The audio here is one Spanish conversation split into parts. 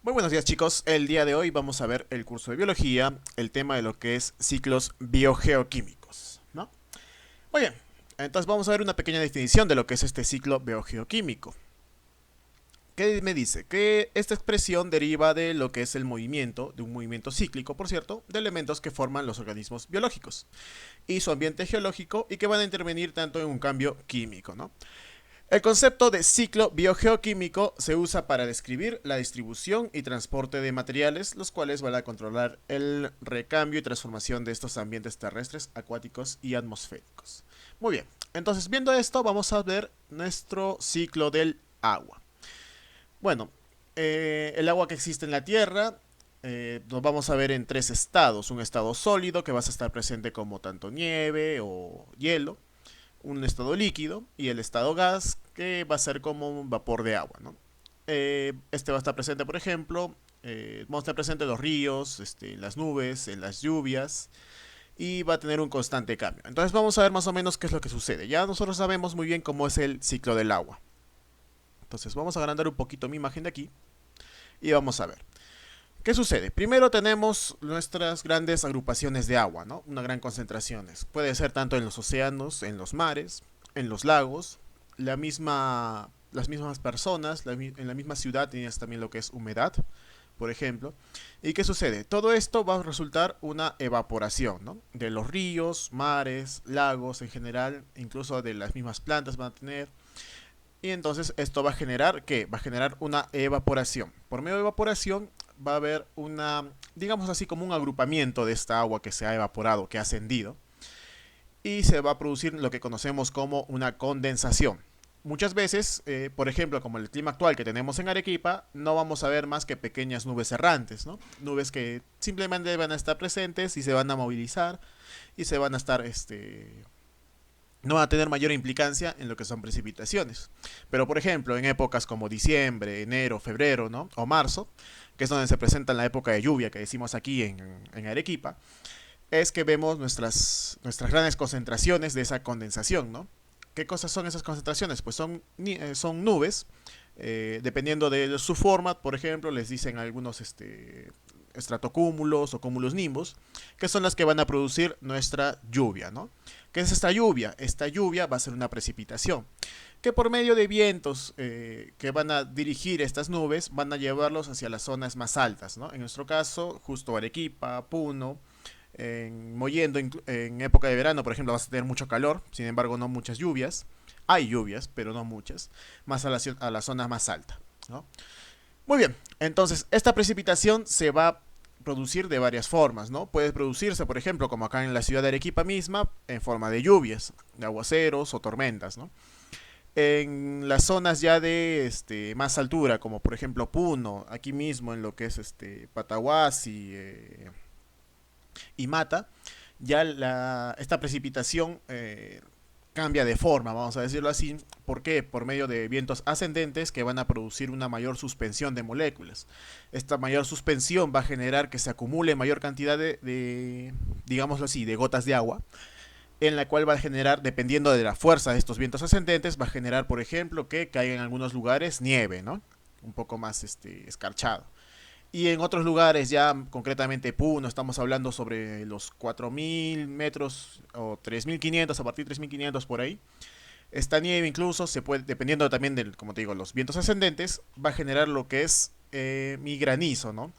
Muy buenos días chicos, el día de hoy vamos a ver el curso de biología, el tema de lo que es ciclos biogeoquímicos, ¿no? Muy bien, entonces vamos a ver una pequeña definición de lo que es este ciclo biogeoquímico. ¿Qué me dice? Que esta expresión deriva de lo que es el movimiento, de un movimiento cíclico, por cierto, de elementos que forman los organismos biológicos y su ambiente geológico y que van a intervenir tanto en un cambio químico, ¿no? El concepto de ciclo biogeoquímico se usa para describir la distribución y transporte de materiales, los cuales van a controlar el recambio y transformación de estos ambientes terrestres, acuáticos y atmosféricos. Muy bien, entonces viendo esto vamos a ver nuestro ciclo del agua. Bueno, el agua que existe en la Tierra nos vamos a ver en tres estados. Un estado sólido que va a estar presente como tanto nieve o hielo, un estado líquido y el estado gas que va a ser como un vapor de agua, ¿no? Este va a estar presente, por ejemplo, vamos a estar presente en los ríos, en las nubes, en las lluvias y va a tener un constante cambio. Entonces vamos a ver más o menos qué es lo que sucede. Ya nosotros sabemos muy bien cómo es el ciclo del agua. Entonces vamos a agrandar un poquito mi imagen de aquí y vamos a ver. ¿Qué sucede? Primero tenemos nuestras grandes agrupaciones de agua, ¿no? Una gran concentraciones. Puede ser tanto en los océanos, en los mares, en los lagos, las mismas personas, en la misma ciudad tienes también lo que es humedad, por ejemplo. ¿Y qué sucede? Todo esto va a resultar una evaporación, ¿no? De los ríos, mares, lagos en general, incluso de las mismas plantas van a tener. Y entonces esto va a generar, ¿qué? Va a generar una evaporación. Por medio de evaporación va a haber una, digamos así, como un agrupamiento de esta agua que se ha evaporado, que ha ascendido, y se va a producir lo que conocemos como una condensación. Muchas veces, por ejemplo, como el clima actual que tenemos en Arequipa, no vamos a ver más que pequeñas nubes errantes, ¿no? Nubes que simplemente van a estar presentes y se van a movilizar y se van a estar, no va a tener mayor implicancia en lo que son precipitaciones. Pero por ejemplo, en épocas como diciembre, enero, febrero, ¿no? O marzo, que es donde se presenta la época de lluvia que decimos aquí en Arequipa, es que vemos nuestras grandes concentraciones de esa condensación, ¿no? ¿Qué cosas son esas concentraciones? Pues son nubes, dependiendo de su forma, por ejemplo, les dicen algunos estratocúmulos o cúmulos nimbus, que son las que van a producir nuestra lluvia, ¿no? ¿Qué es esta lluvia? Esta lluvia va a ser una precipitación, que por medio de vientos que van a dirigir estas nubes, van a llevarlos hacia las zonas más altas, ¿no? En nuestro caso, justo Arequipa, Puno, en Mollendo, en época de verano, por ejemplo, vas a tener mucho calor, sin embargo, no muchas lluvias. Hay lluvias, pero no muchas, más a la zona más alta, ¿no? Muy bien, entonces esta precipitación se va a producir de varias formas, ¿no? Puede producirse, por ejemplo, como acá en la ciudad de Arequipa misma, en forma de lluvias, de aguaceros o tormentas, ¿no? En las zonas ya de más altura, como por ejemplo Puno, aquí mismo en lo que es Pataguasi y Mata, ya esta precipitación cambia de forma, vamos a decirlo así. ¿Por qué? Por medio de vientos ascendentes que van a producir una mayor suspensión de moléculas. Esta mayor suspensión va a generar que se acumule mayor cantidad digámoslo así, de gotas de agua, en la cual va a generar, dependiendo de la fuerza de estos vientos ascendentes, va a generar, por ejemplo, que caiga en algunos lugares nieve, ¿no? Un poco más escarchado. Y en otros lugares, ya concretamente Puno, estamos hablando sobre los 4.000 metros o 3.500, a partir de 3.500 por ahí. Esta nieve incluso se puede, dependiendo también del, como te digo, los vientos ascendentes, va a generar lo que es mi granizo, ¿no?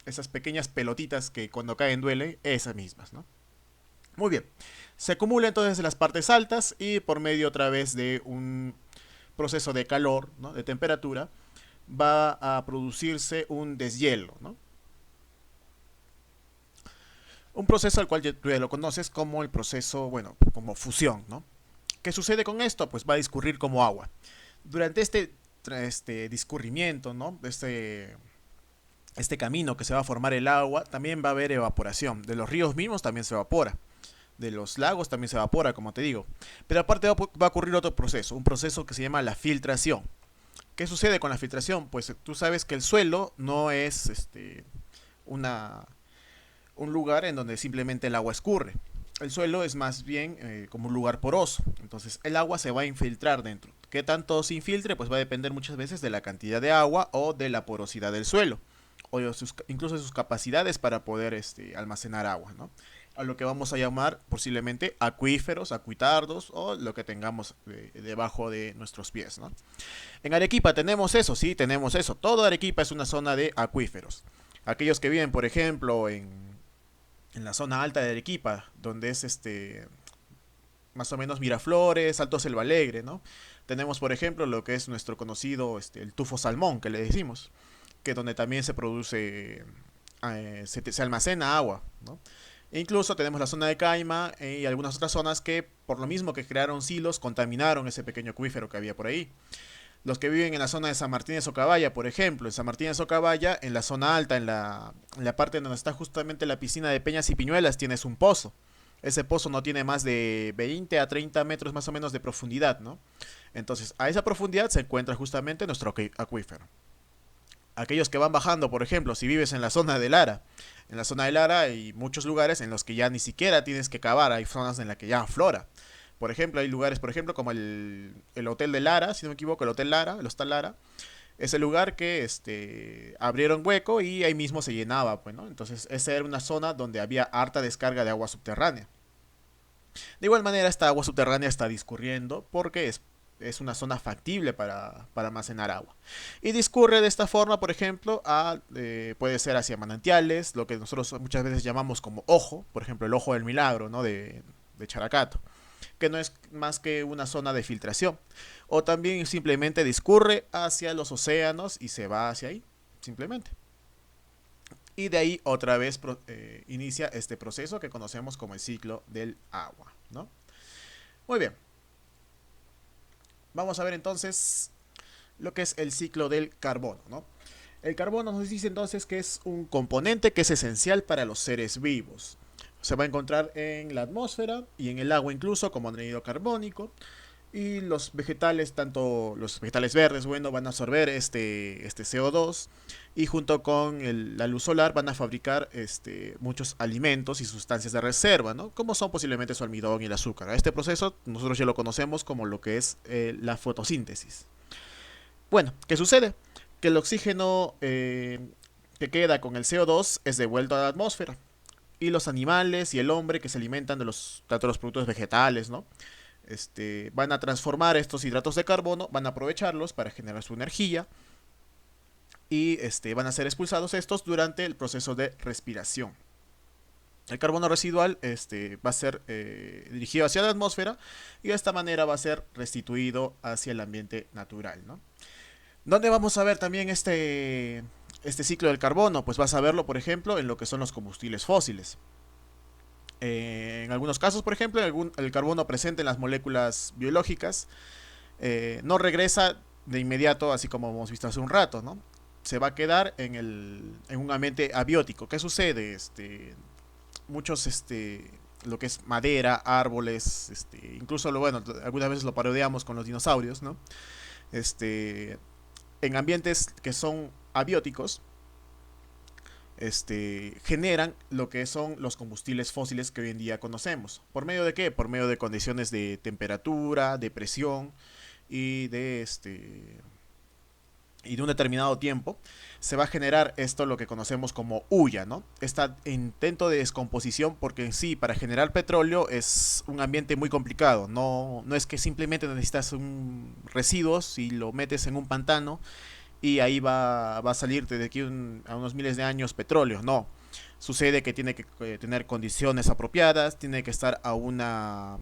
Esas pequeñas pelotitas que cuando caen duelen, esas mismas, ¿no? Muy bien. Se acumula entonces en las partes altas y por medio otra vez de un proceso de calor, ¿no? De temperatura, va a producirse un deshielo, ¿no? Un proceso al cual tú ya lo conoces como el proceso, bueno, como fusión, ¿no? ¿Qué sucede con esto? Pues va a discurrir como agua. Durante este discurrimiento, ¿no? Este camino que se va a formar el agua, también va a haber evaporación. De los ríos mismos también se evapora. De los lagos también se evapora, como te digo. Pero aparte va a ocurrir otro proceso, un proceso que se llama la filtración. ¿Qué sucede con la filtración? Pues tú sabes que el suelo no es una, un lugar en donde simplemente el agua escurre. El suelo es más bien como un lugar poroso. Entonces el agua se va a infiltrar dentro. ¿Qué tanto se infiltre? Pues va a depender muchas veces de la cantidad de agua o de la porosidad del suelo, o incluso de sus capacidades para poder almacenar agua, ¿no? A lo que vamos a llamar posiblemente acuíferos, acuitardos o lo que tengamos debajo de nuestros pies, ¿no? En Arequipa tenemos eso, sí, tenemos eso. Todo Arequipa es una zona de acuíferos. Aquellos que viven, por ejemplo, en la zona alta de Arequipa, donde es más o menos Miraflores, Alto Selva Alegre, ¿no? Tenemos, por ejemplo, lo que es nuestro conocido el tufo salmón, que le decimos, que donde también se produce, se almacena agua, ¿no? E incluso tenemos la zona de Caima y algunas otras zonas que, por lo mismo que crearon silos, contaminaron ese pequeño acuífero que había por ahí. Los que viven en la zona de San Martín de Socabaya, por ejemplo, en San Martín de Socabaya, en la zona alta, en la parte donde está justamente la piscina de Peñas y Piñuelas, tienes un pozo. Ese pozo no tiene más de 20 a 30 metros más o menos de profundidad, ¿no? Entonces, a esa profundidad se encuentra justamente nuestro acuífero. Aquellos que van bajando, por ejemplo, si vives en la zona de Lara, en la zona de Lara hay muchos lugares en los que ya ni siquiera tienes que cavar, hay zonas en las que ya aflora. Por ejemplo, hay lugares, por ejemplo, como el Hotel de Lara, si no me equivoco, el Hotel Lara, el Hostal Lara, es el lugar que abrieron hueco y ahí mismo se llenaba, pues, ¿no? Entonces, esa era una zona donde había harta descarga de agua subterránea. De igual manera, esta agua subterránea está discurriendo porque es una zona factible para almacenar agua. Y discurre de esta forma, por ejemplo, puede ser hacia manantiales, lo que nosotros muchas veces llamamos como ojo, por ejemplo, el ojo del milagro, ¿no? De Characato, que no es más que una zona de filtración. O también simplemente discurre hacia los océanos y se va hacia ahí, simplemente. Y de ahí otra vez inicia este proceso que conocemos como el ciclo del agua, ¿no? Muy bien. Vamos a ver entonces lo que es el ciclo del carbono, ¿no? El carbono nos dice entonces que es un componente que es esencial para los seres vivos. Se va a encontrar en la atmósfera y en el agua incluso como anhídrido carbónico. Y los vegetales, tanto los vegetales verdes, bueno, van a absorber este CO2 y junto con la luz solar van a fabricar muchos alimentos y sustancias de reserva, ¿no? Como son posiblemente su almidón y el azúcar. Este proceso nosotros ya lo conocemos como lo que es la fotosíntesis. Bueno, ¿qué sucede? Que el oxígeno que queda con el CO2 es devuelto a la atmósfera y los animales y el hombre que se alimentan de tanto los productos vegetales, ¿no? Van a transformar estos hidratos de carbono, van a aprovecharlos para generar su energía y van a ser expulsados estos durante el proceso de respiración. El carbono residual va a ser dirigido hacia la atmósfera y de esta manera va a ser restituido hacia el ambiente natural, ¿no? ¿Dónde vamos a ver también este ciclo del carbono? Pues vas a verlo, por ejemplo, en lo que son los combustibles fósiles. En algunos casos, por ejemplo, el carbono presente en las moléculas biológicas no regresa de inmediato, así como hemos visto hace un rato, ¿no? Se va a quedar en un ambiente abiótico. ¿Qué sucede? Muchos, lo que es madera, árboles, incluso, bueno, algunas veces lo parodiamos con los dinosaurios, ¿no? En ambientes que son abióticos, generan lo que son los combustibles fósiles que hoy en día conocemos. ¿Por medio de qué? Por medio de condiciones de temperatura, de presión y de un determinado tiempo, se va a generar esto lo que conocemos como hulla, ¿no? Este intento de descomposición, porque en sí, para generar petróleo es un ambiente muy complicado. No es que simplemente necesitas un residuos y lo metes en un pantano y ahí va a salir de aquí a unos miles de años petróleo. No. Sucede que tiene que tener condiciones apropiadas, tiene que estar a una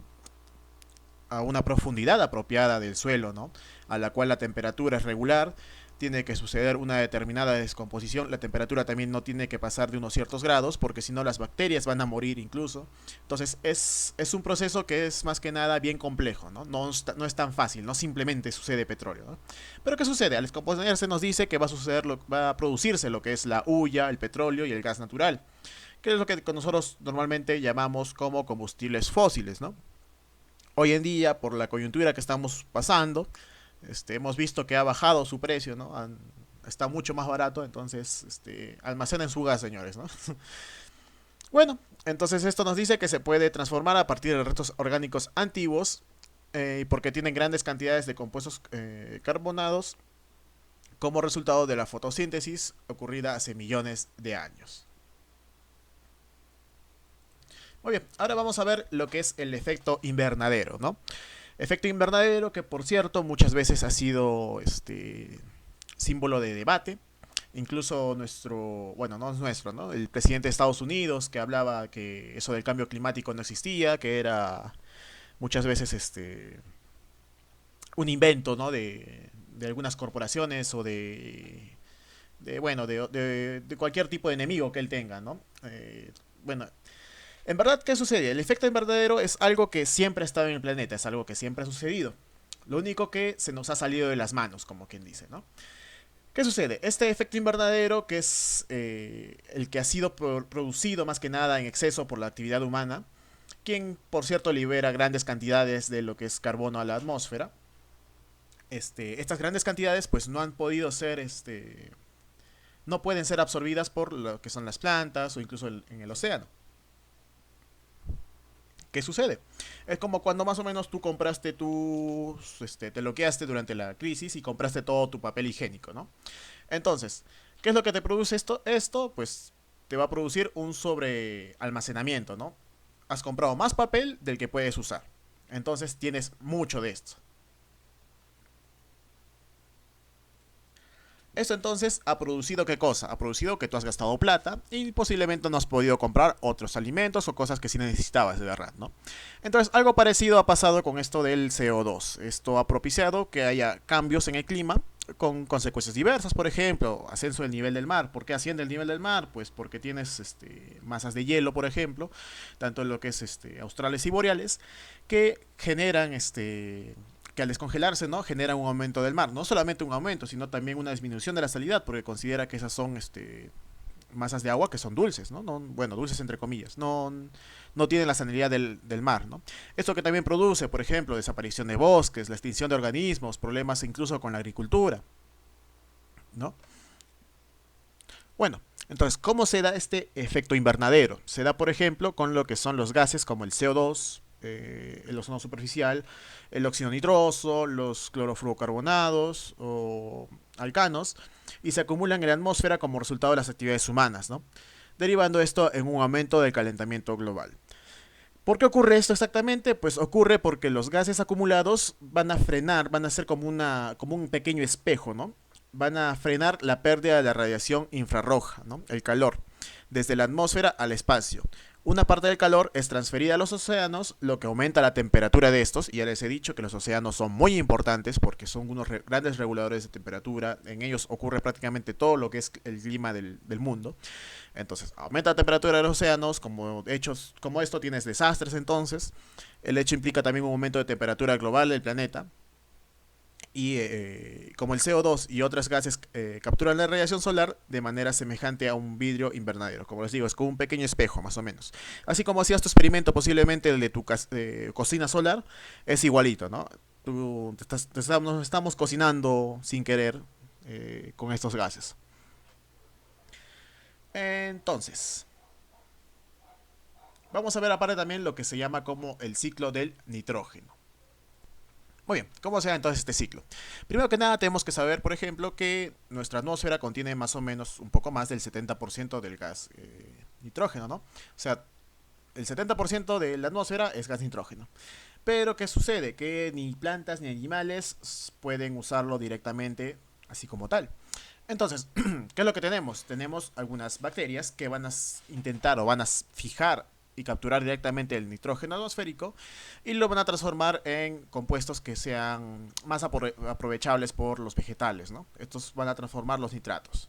profundidad apropiada del suelo, ¿no? A la cual la temperatura es regular, tiene que suceder una determinada descomposición, la temperatura también no tiene que pasar de unos ciertos grados, porque si no las bacterias van a morir incluso. Entonces es un proceso que es más que nada bien complejo, ¿no? No es tan fácil, no simplemente sucede petróleo, ¿no? Pero ¿qué sucede? Al descomponerse nos dice que va a producirse lo que es la hulla, el petróleo y el gas natural, que es lo que nosotros normalmente llamamos como combustibles fósiles, ¿no? Hoy en día, por la coyuntura que estamos pasando, hemos visto que ha bajado su precio, ¿no? Está mucho más barato, entonces almacenen su gas, señores, ¿no? Bueno, entonces esto nos dice que se puede transformar a partir de restos orgánicos antiguos porque tienen grandes cantidades de compuestos carbonados como resultado de la fotosíntesis ocurrida hace millones de años. Muy bien, ahora vamos a ver lo que es el efecto invernadero, ¿no? Efecto invernadero que, por cierto, muchas veces ha sido símbolo de debate. Incluso nuestro, bueno, no es nuestro, ¿no? El presidente de Estados Unidos que hablaba que eso del cambio climático no existía, que era muchas veces un invento, ¿no? De algunas corporaciones o bueno, de cualquier tipo de enemigo que él tenga, ¿no? Bueno, en verdad, ¿qué sucede? El efecto invernadero es algo que siempre ha estado en el planeta, es algo que siempre ha sucedido. Lo único que se nos ha salido de las manos, como quien dice, ¿no? ¿Qué sucede? Este efecto invernadero, que es el que ha sido producido más que nada en exceso por la actividad humana, quien por cierto libera grandes cantidades de lo que es carbono a la atmósfera, estas grandes cantidades pues no han podido ser, no pueden ser absorbidas por lo que son las plantas o incluso en el océano. ¿Qué sucede? Es como cuando más o menos tú compraste te bloqueaste durante la crisis y compraste todo tu papel higiénico, ¿no? Entonces, ¿qué es lo que te produce esto? Esto, pues, te va a producir un sobrealmacenamiento, ¿no? Has comprado más papel del que puedes usar. Entonces tienes mucho de esto. Esto entonces ha producido ¿qué cosa? Ha producido que tú has gastado plata y posiblemente no has podido comprar otros alimentos o cosas que sí necesitabas de verdad, ¿no? Entonces algo parecido ha pasado con esto del CO2. Esto ha propiciado que haya cambios en el clima con consecuencias diversas, por ejemplo, ascenso del nivel del mar. ¿Por qué asciende el nivel del mar? Pues porque tienes masas de hielo, por ejemplo, tanto en lo que es australes y boreales, que generan que al descongelarse, ¿no? Genera un aumento del mar. No solamente un aumento, sino también una disminución de la salinidad, porque considera que esas son masas de agua que son dulces, ¿no? Bueno, dulces entre comillas. No tienen la salinidad del mar, ¿no? Esto que también produce, por ejemplo, desaparición de bosques, la extinción de organismos, problemas incluso con la agricultura, ¿no? Bueno, entonces, ¿cómo se da este efecto invernadero? Se da, por ejemplo, con lo que son los gases como el CO2, el ozono superficial, el óxido nitroso, los clorofluorocarbonados o alcanos, y se acumulan en la atmósfera como resultado de las actividades humanas, ¿no? Derivando esto en un aumento del calentamiento global. ¿Por qué ocurre esto exactamente? Pues ocurre porque los gases acumulados van a frenar, van a ser como un pequeño espejo, ¿no? Van a frenar la pérdida de la radiación infrarroja, ¿no? El calor, desde la atmósfera al espacio. Una parte del calor es transferida a los océanos, lo que aumenta la temperatura de estos. Y ya les he dicho que los océanos son muy importantes porque son unos grandes reguladores de temperatura. En ellos ocurre prácticamente todo lo que es el clima del mundo. Entonces, aumenta la temperatura de los océanos, como hechos como esto tienes desastres entonces. El hecho implica también un aumento de temperatura global del planeta. Y como el CO2 y otras gases capturan la radiación solar de manera semejante a un vidrio invernadero. Como les digo, es como un pequeño espejo más o menos. Así como hacías tu experimento, posiblemente el de tu cocina solar, es igualito, ¿no? Nos estamos cocinando sin querer con estos gases. Entonces, vamos a ver aparte también lo que se llama como el ciclo del nitrógeno. Muy bien, ¿cómo se da entonces este ciclo? Primero que nada tenemos que saber, por ejemplo, que nuestra atmósfera contiene más o menos un poco más del 70% del gas nitrógeno, ¿no? O sea, el 70% de la atmósfera es gas nitrógeno. Pero ¿qué sucede? Que ni plantas ni animales pueden usarlo directamente así como tal. Entonces, ¿qué es lo que tenemos? Tenemos algunas bacterias que van a intentar o van a fijar y capturar directamente el nitrógeno atmosférico y lo van a transformar en compuestos que sean más aprovechables por los vegetales, ¿no? Estos van a transformar los nitratos.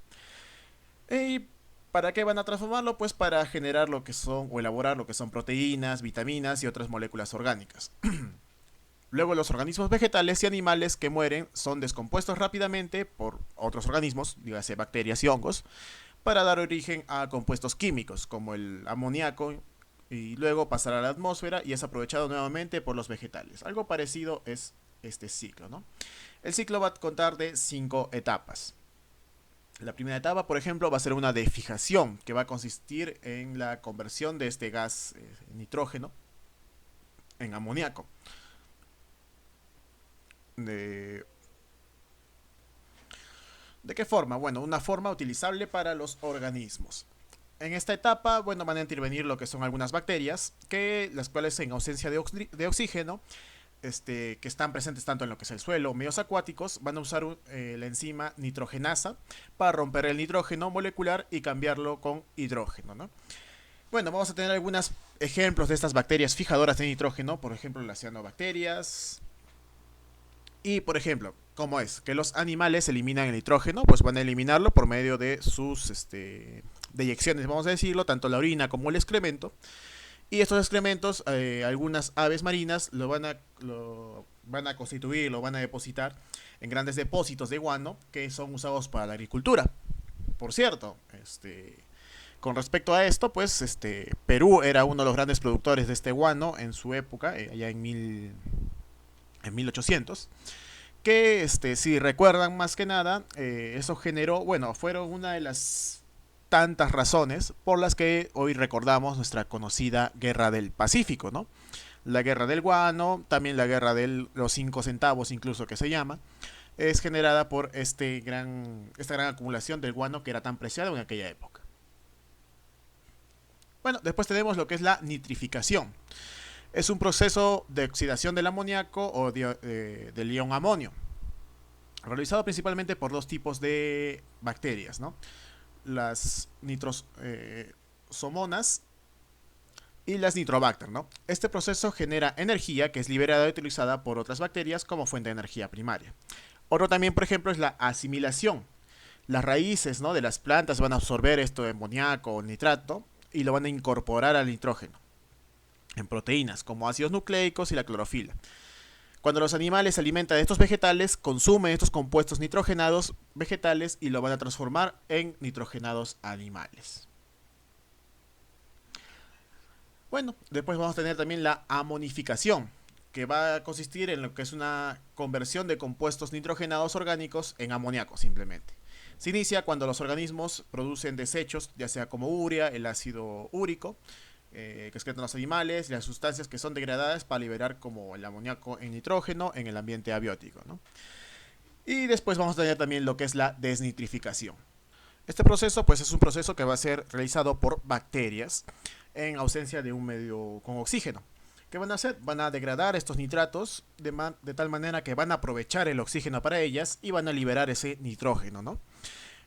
¿Y para qué van a transformarlo? Pues para generar lo que son o elaborar lo que son proteínas, vitaminas y otras moléculas orgánicas. Luego los organismos vegetales y animales que mueren son descompuestos rápidamente por otros organismos, dígase bacterias y hongos, para dar origen a compuestos químicos como el amoníaco y luego pasará a la atmósfera y es aprovechado nuevamente por los vegetales. Algo parecido es este ciclo, ¿no? El ciclo va a contar de 5 etapas. La primera etapa, por ejemplo, va a ser una de fijación, que va a consistir en la conversión de este gas nitrógeno en amoníaco. ¿De, ¿De qué forma? Bueno, una forma utilizable para los organismos. En esta etapa, bueno, van a intervenir lo que son algunas bacterias, las cuales en ausencia de oxígeno, que están presentes tanto en lo que es el suelo o medios acuáticos, van a usar la enzima nitrogenasa para romper el nitrógeno molecular y cambiarlo con hidrógeno, ¿no? Bueno, vamos a tener algunos ejemplos de estas bacterias fijadoras de nitrógeno, por ejemplo, las cianobacterias. Y, por ejemplo, ¿cómo es? Que los animales eliminan el nitrógeno, pues van a eliminarlo por medio de sus deyecciones, vamos a decirlo, tanto la orina como el excremento. Y estos excrementos, algunas aves marinas lo van a constituir, lo van a depositar en grandes depósitos de guano que son usados para la agricultura. Por cierto, con respecto a esto, pues Perú era uno de los grandes productores de este guano en su época, allá en 1800. Que si recuerdan más que nada, eso generó, bueno, fueron una de las tantas razones por las que hoy recordamos nuestra conocida Guerra del Pacífico, ¿no? La Guerra del Guano, también la Guerra de los 5 centavos incluso que se llama, es generada por esta gran acumulación del guano que era tan preciado en aquella época. Bueno, después tenemos lo que es la nitrificación. Es un proceso de oxidación del amoníaco o del ion amonio, realizado principalmente por dos tipos de bacterias, ¿no? Las nitrosomonas y las nitrobacter, ¿no? Este proceso genera energía que es liberada y utilizada por otras bacterias como fuente de energía primaria. Otro también, por ejemplo, es la asimilación. Las raíces, ¿no?, de las plantas van a absorber esto de amoníaco o nitrato y lo van a incorporar al nitrógeno en proteínas como ácidos nucleicos y la clorofila. Cuando los animales se alimentan de estos vegetales, consumen estos compuestos nitrogenados vegetales y lo van a transformar en nitrogenados animales. Bueno, después vamos a tener también la amonificación, que va a consistir en lo que es una conversión de compuestos nitrogenados orgánicos en amoníaco simplemente. Se inicia cuando los organismos producen desechos, ya sea como urea, el ácido úrico, que excretan los animales, y las sustancias que son degradadas para liberar como el amoníaco en nitrógeno en el ambiente abiótico, ¿no? Y después vamos a tener también lo que es la desnitrificación. Este proceso pues es un proceso que va a ser realizado por bacterias en ausencia de un medio con oxígeno. ¿Qué van a hacer? Van a degradar estos nitratos de tal manera que van a aprovechar el oxígeno para ellas y van a liberar ese nitrógeno, ¿no?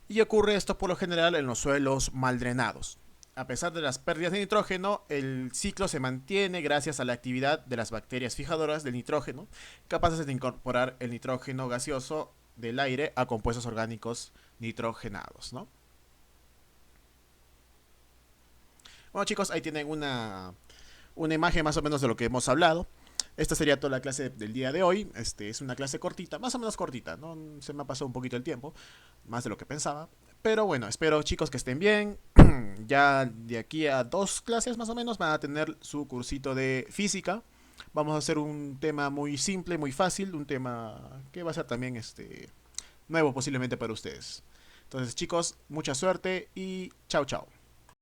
Y ocurre esto por lo general en los suelos mal drenados. A pesar de las pérdidas de nitrógeno, el ciclo se mantiene gracias a la actividad de las bacterias fijadoras del nitrógeno, capaces de incorporar el nitrógeno gaseoso del aire a compuestos orgánicos nitrogenados, ¿no? Bueno, chicos, ahí tienen una imagen más o menos de lo que hemos hablado. Esta sería toda la clase del día de hoy. Es una clase cortita, más o menos cortita, ¿no? Se me ha pasado un poquito el tiempo, más de lo que pensaba. Pero bueno, espero, chicos, que estén bien. Ya de aquí a 2 clases más o menos van a tener su cursito de física. Vamos a hacer un tema muy simple, muy fácil, un tema que va a ser también nuevo posiblemente para ustedes. Entonces, chicos, mucha suerte y chao chao.